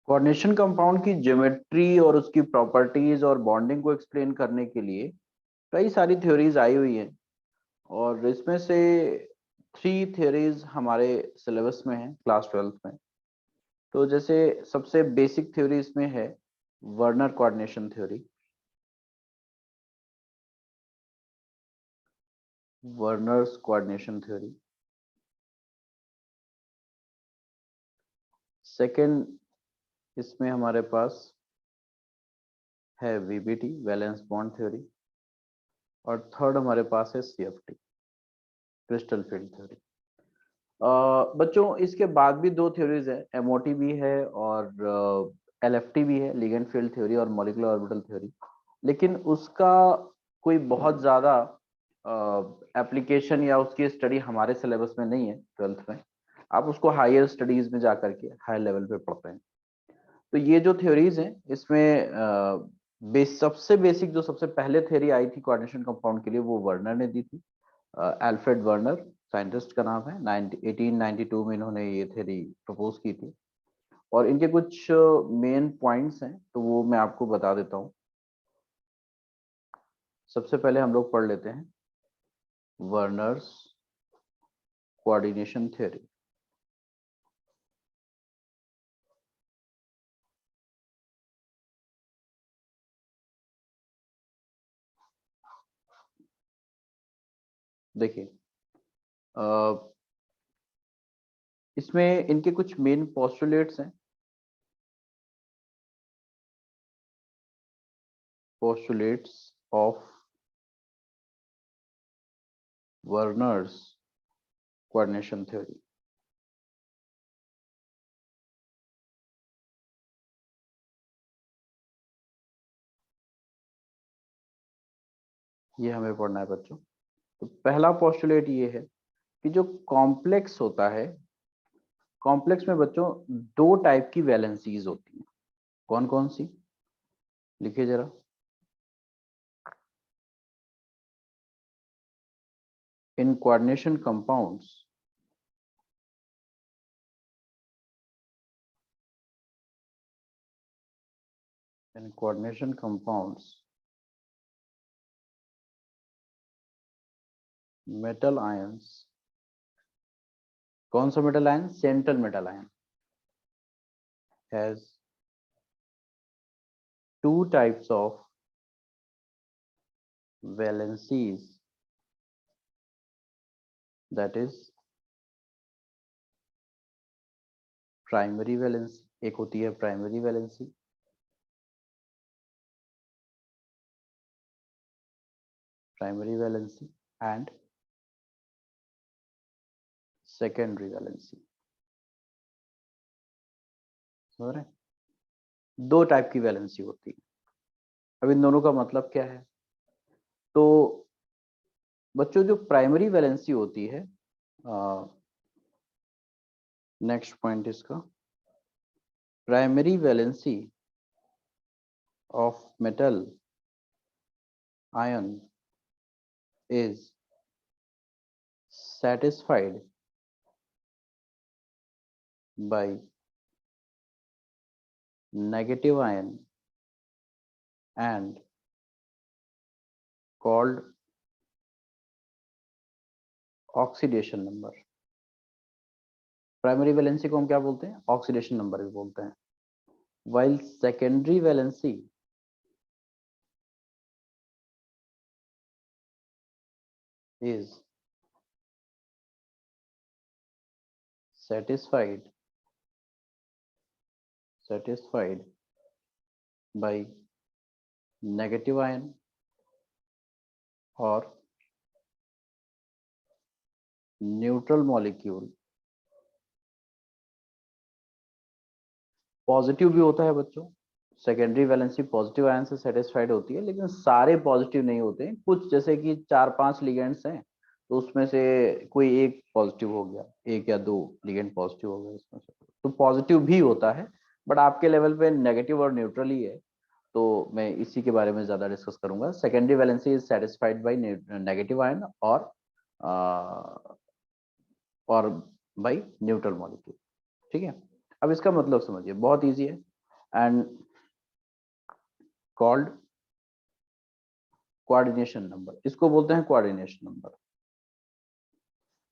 Coordination compound की geometry और उसकी प्रॉपर्टीज और बॉन्डिंग को एक्सप्लेन करने के लिए कई सारी थ्योरीज आई हुई हैं और इसमें से 3 थ्योरीज हमारे सिलेबस में हैं क्लास 12th में। तो जैसे सबसे बेसिक थ्योरी इसमें है Werner coordination theory. Werner's coordination theory. Second इसमें हमारे पास है वीबीटी वैलेंस बॉन्ड थ्योरी। और थर्ड हमारे पास है सीएफटी क्रिस्टल फील्ड थ्योरी। बच्चों इसके बाद भी 2 थ्योरीज है, एमओटी भी है और एलएफटी भी है, लिगेंड फील्ड थ्योरी और मॉलिक्यूलर ऑर्बिटल थ्योरी। लेकिन उसका कोई बहुत ज्यादा एप्लीकेशन या उसकी स्टडी हमारे सिलेबस में नहीं है 12th में। आप उसको हायर स्टडीज में जाकर के हायर लेवल पे पढ़ते हैं। तो ये जो थ्योरीज हैं इसमें सबसे बेसिक जो सबसे पहले थ्योरी आई थी कोऑर्डिनेशन कंपाउंड के लिए वो वर्नर ने दी थी। अल्फ्रेड वर्नर साइंटिस्ट का नाम है। 1892 में इन्होंने ये थ्योरी प्रपोज की थी और इनके कुछ मेन पॉइंट्स हैं तो वो मैं आपको बता देता हूँ। सबसे पहले हम लोग पढ़ लेते हैं वर्नर्स कोऑर्डिनेशन थ्योरी। देखिए इसमें इनके कुछ मेन पोस्टुलेट्स हैं। Postulates of Werner's coordination theory. ये हमें पढ़ना है बच्चों। तो पहला पोस्टुलेट ये है कि जो कॉम्प्लेक्स होता है, कॉम्प्लेक्स में बच्चों 2 टाइप की वैलेंसीज होती हैं। कौन कौन सी लिखिए जरा। In coordination compounds in coordination compounds metal ions. कौन सा metal ion? Central metal ion has 2 types of valencies, that is primary valency. एक होती है primary valency, primary valency and secondary valency. समझ रहे हैं? 2 टाइप की वैलेंसी होती है। अब इन दोनों का मतलब क्या है? तो बच्चों जो प्राइमरी वैलेंसी होती है, नेक्स्ट पॉइंट इसका, primary valency of metal ion is satisfied by negative ion and called oxidation number. Primary valency को हम क्या बोलते हैं? ऑक्सीडेशन नंबर भी बोलते हैं। while secondary valency is satisfied by negative ion or neutral molecule। Positive भी होता है बच्चों। सेकेंडरी वैलेंसी पॉजिटिव आयन से सेटिस्फाइड होती है, लेकिन सारे पॉजिटिव नहीं होते हैं। कुछ जैसे कि 4-5 लिगेंड्स हैं तो उसमें से कोई एक पॉजिटिव हो गया, 1 या 2 लिगेंड पॉजिटिव हो गए इसमें से, तो पॉजिटिव भी होता है। बट आपके लेवल पे नेगेटिव और न्यूट्रल ही है, तो मैं इसी के बारे में ज्यादा डिस्कस करूंगा। Secondary valency is satisfied by negative ion और बाय न्यूट्रल मॉलिक्यूल। ठीक है, अब इसका मतलब समझिए, बहुत इजी है। एंड कॉल्ड कोऑर्डिनेशन नंबर, इसको बोलते हैं कोऑर्डिनेशन नंबर।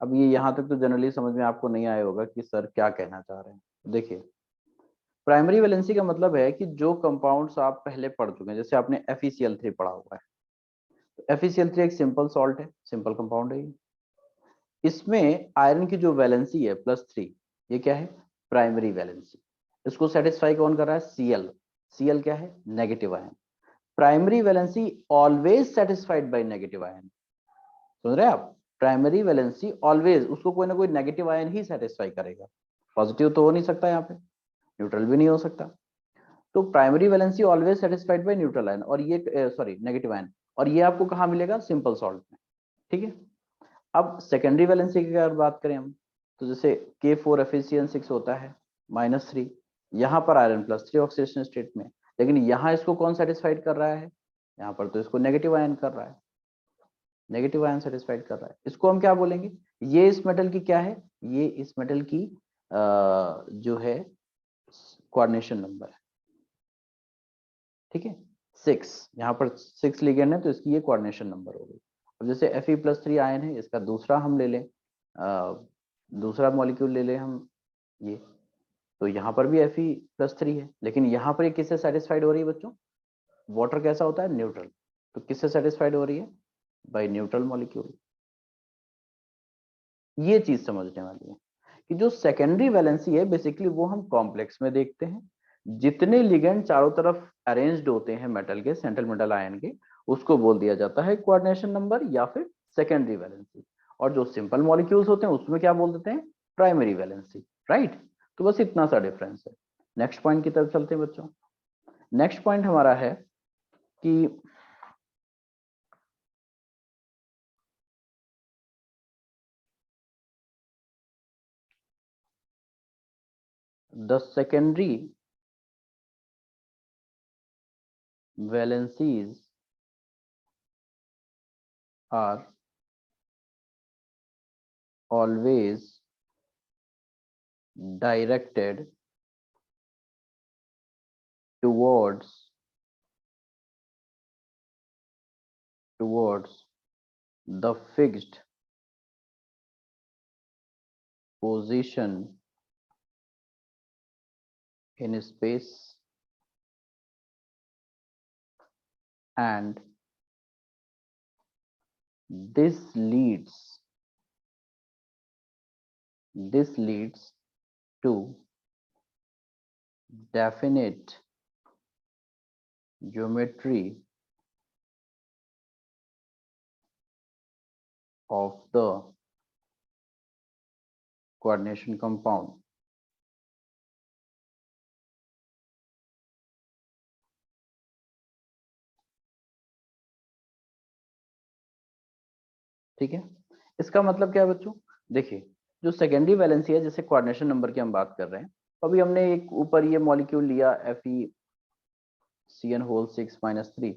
अब ये यहां तक तो जनरली समझ में आपको नहीं आया होगा कि सर क्या कहना चाह रहे हैं। देखिए, प्राइमरी वैलेंसी का मतलब है कि जो कंपाउंड्स आप पहले पढ़ चुके हैं, जैसे आपने FeCl3 पढ़ा हुआ है, तो FeCl3 एक सिंपल सॉल्ट है, सिंपल कंपाउंड है ये। इसमें आयरन की जो वैलेंसी है +3, ये क्या है? Primary valency. इसको सेटिस्फाई कौन कर रहा है? Cl। Cl क्या है? Negative ion. Primary valency always satisfied by negative ion. समझ रहे हैं आप? प्राइमरी वैलेंसी ऑलवेज, उसको कोई ना कोई नेगेटिव आयन ही सेटिस्फाई करेगा। पॉजिटिव तो हो नहीं सकता यहाँ पे, न्यूट्रल भी नहीं हो सकता। तो primary valency always satisfied by neutral ion, और ये सॉरी नेगेटिव आयन, और ये आपको कहाँ मिलेगा? सिंपल सॉल्ट में। ठीक है। अब सेकेंडरी वैलेंसी की अगर बात करें हम, तो जैसे K4FeCN6 होता है -3, यहाँ पर आयरन +3 ऑक्सीडेशन स्टेट में, लेकिन यहाँ इसको कौन सेटिस्फाइड कर रहा है? यहाँ पर तो इसको नेगेटिव आयन कर रहा है, नेगेटिव आयन सेटिस्फाइड कर रहा है। इसको हम क्या बोलेंगे? ये इस मेटल की क्या है? ये इस मेटल की जो है कोऑर्डिनेशन नंबर है। ठीक है, 6, यहाँ पर 6 लिगेंड है, तो इसकी ये कोऑर्डिनेशन नंबर हो गई। अब जैसे Fe+3 आयन है, इसका दूसरा हम ले लें, दूसरा मॉलिक्यूल ले लें हम ये, तो यहाँ पर भी Fe+3 है, लेकिन यहाँ पर ये किससे सेटिस्फाइड हो रही है बच्चों? वाटर कैसा होता है? न्यूट्रल। तो किससे सेटिस्फाइड हो रही है? By neutral molecule. ये चीज समझने वाली है कि जो सेकेंडरी वैलेंसी है बेसिकली वो हम कॉम्प्लेक्स में देखते हैं। जितने लिगेंड चारों तरफ अरेंज्ड होते हैं मेटल के, सेंट्रल मेटल आयन के, उसको बोल दिया जाता है कोऑर्डिनेशन नंबर या फिर सेकेंडरी वैलेंसी। और जो सिंपल मॉलिक्यूल्स होते हैं उसमें क्या बोल देते हैं? Primary valency. राइट। तो बस इतना सा डिफरेंस है। नेक्स्ट पॉइंट की तरफ चलते हैं बच्चों। नेक्स्ट पॉइंट हमारा है कि the secondary valencies are always directed towards the fixed position in space, and this leads to definite geometry of the coordination compound. ठीक है, इसका मतलब क्या है बच्चों? देखिए, जो सेकेंडरी वैलेंसी है, जैसे कोऑर्डिनेशन नंबर की हम बात कर रहे हैं, तो अभी हमने एक ऊपर ये मॉलिक्यूल लिया FeCN6-3,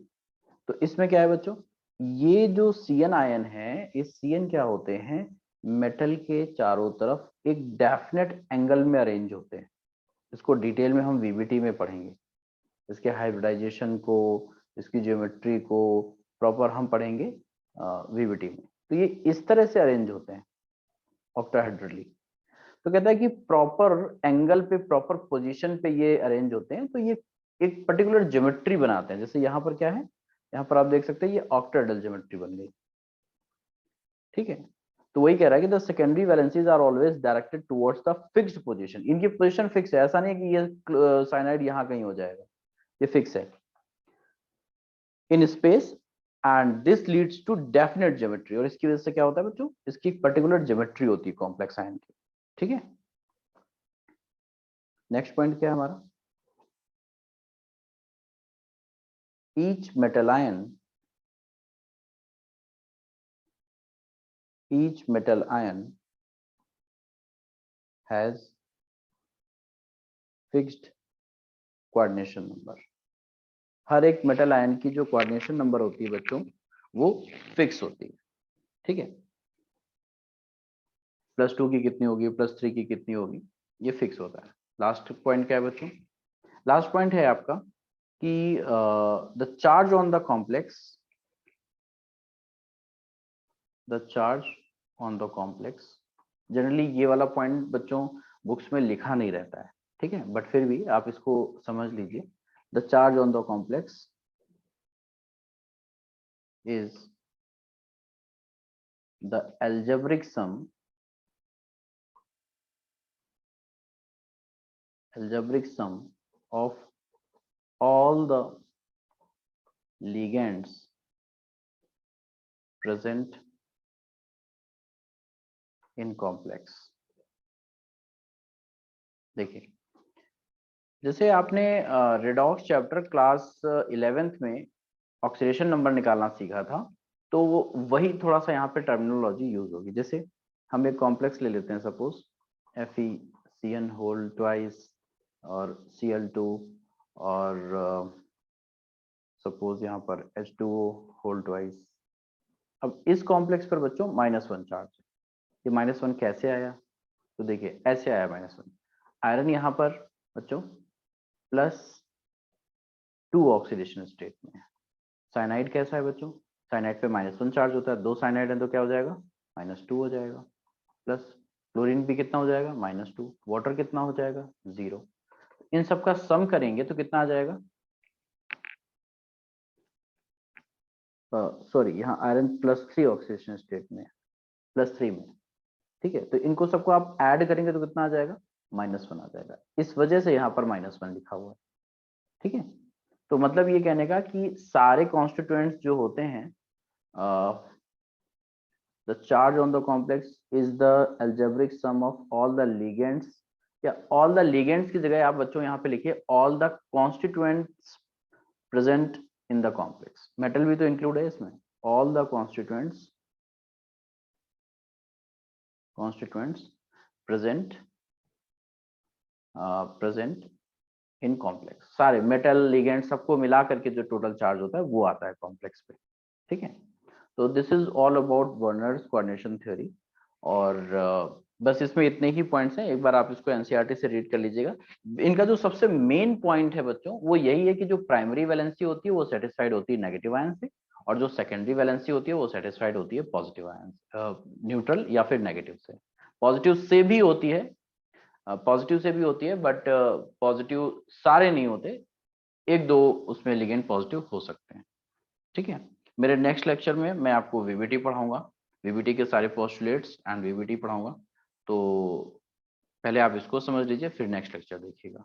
तो इसमें क्या है बच्चों? ये जो Cn आयन है, इस Cn क्या होते हैं? मेटल के चारों तरफ एक डेफिनेट एंगल में अरेंज होते हैं। इसको डिटेल में हम VBT में पढ़ेंगे, इसके हाइब्रिडाइजेशन को, इसकी ज्योमेट्री को प्रॉपर हम पढ़ेंगे VBT में। तो ये इस तरह से अरेंज होते हैं ऑक्टाहेड्रली। तो कहता है कि प्रॉपर एंगल पे, प्रॉपर पोजीशन पे ये अरेंज होते हैं, तो ये एक पर्टिकुलर ज्योमेट्री बनाते हैं। जैसे यहाँ पर क्या है? यहाँ पर आप देख सकते हैं ये ऑक्टाहेड्रल ज्योमेट्री बन गई। ठीक है, तो वही कह रहा है कि the secondary valencies are always directed towards the fixed position. इनकी पोजीशन फिक्स है, ऐसा नहीं है कि ये साइनाइड यहाँ कहीं हो जाएगा, ये फिक्स है in space, and this leads to definite geometry. और इसकी वजह से क्या होता है बच्चों? इसकी पर्टिकुलर ज्योमेट्री होती है कॉम्प्लेक्स आयन की। ठीक है, नेक्स्ट पॉइंट क्या है हमारा? each metal ion has fixed coordination number। हर एक मेटल आयन की जो कोऑर्डिनेशन नंबर होती है बच्चों, वो फिक्स होती है। ठीक है, +2 की कितनी होगी, +3 की कितनी होगी, ये फिक्स होता है। लास्ट पॉइंट क्या है बच्चों? लास्ट पॉइंट है आपका कि the charge on the complex, the charge on the complex, generally ये वाला पॉइंट बच्चों बुक्स में लिखा नहीं रहता है, ठीक है, बट फिर भी आप इसको समझ लीजिए। The charge on the complex is the algebraic sum of all the ligands present in complex। देखिए, जैसे आपने रेडॉक्स चैप्टर क्लास 11th में ऑक्सीडेशन नंबर निकालना सीखा था, तो वो वही थोड़ा सा यहाँ पे टर्मिनोलॉजी यूज होगी। जैसे हम एक कॉम्प्लेक्स ले लेते हैं, सपोज FeCN होल ट्वाइस और Cl2 और सपोज यहाँ पर H2O होल ट्वाइस। अब इस कॉम्प्लेक्स पर बच्चों -1 चार्ज है। ये -1 कैसे आया? तो देखिए ऐसे आया -1। आयरन यहाँ पर बच्चों +2 ऑक्सीडेशन स्टेट में है। साइनाइड कैसा है बच्चों? साइनाइड पे -1 चार्ज होता है, 2 साइनाइड है तो क्या हो जाएगा? -2 हो जाएगा। प्लस क्लोरीन भी कितना हो जाएगा? -2। वाटर कितना हो जाएगा? 0। इन सब का सम करेंगे तो कितना आ जाएगा? सॉरी, यहाँ आयरन +3 ऑक्सीडेशन स्टेट में, +3 में, ठीक है। तो इनको सबको आप ऐड करेंगे तो कितना आ जाएगा? -1 आ जाएगा। इस वजह से यहाँ पर -1 लिखा हुआ है, ठीक है। तो मतलब ये कहने का कि सारे कॉन्स्टिट्यूएंट्स जो होते हैं, the charge on the complex is the algebraic sum of all the ligands, या ऑल द ligands की जगह आप बच्चों यहाँ पे लिखिए all the constituents present in the complex. Metal भी तो इंक्लूड है इसमें। All the constituents present present in complex. सारे मेटल लिगेंड सबको मिला करके जो टोटल चार्ज होता है वो आता है कॉम्प्लेक्स पे, ठीक है। तो this is all about Werner's coordination theory. और बस इसमें इतने ही पॉइंट्स हैं, एक बार आप इसको एनसीईआरटी से रीड कर लीजिएगा। इनका जो सबसे मेन पॉइंट है बच्चों वो यही है कि जो प्राइमरी वैलेंसी होती है वो सेटिस्फाइड होती है नेगेटिव आयन से, और जो सेकेंडरी वैलेंसी होती है वो सेटिस्फाइड होती है पॉजिटिव आयन, न्यूट्रल या फिर नेगेटिव से। पॉजिटिव से भी होती है, पॉजिटिव से भी होती है, बट पॉजिटिव सारे नहीं होते, एक दो उसमें लिगेंड पॉजिटिव हो सकते हैं, ठीक है। मेरे नेक्स्ट लेक्चर में मैं आपको वीबीटी पढ़ाऊंगा, वीबीटी के सारे पोस्टुलेट्स एंड वीबीटी पढ़ाऊंगा। तो पहले आप इसको समझ लीजिए, फिर नेक्स्ट लेक्चर देखिएगा।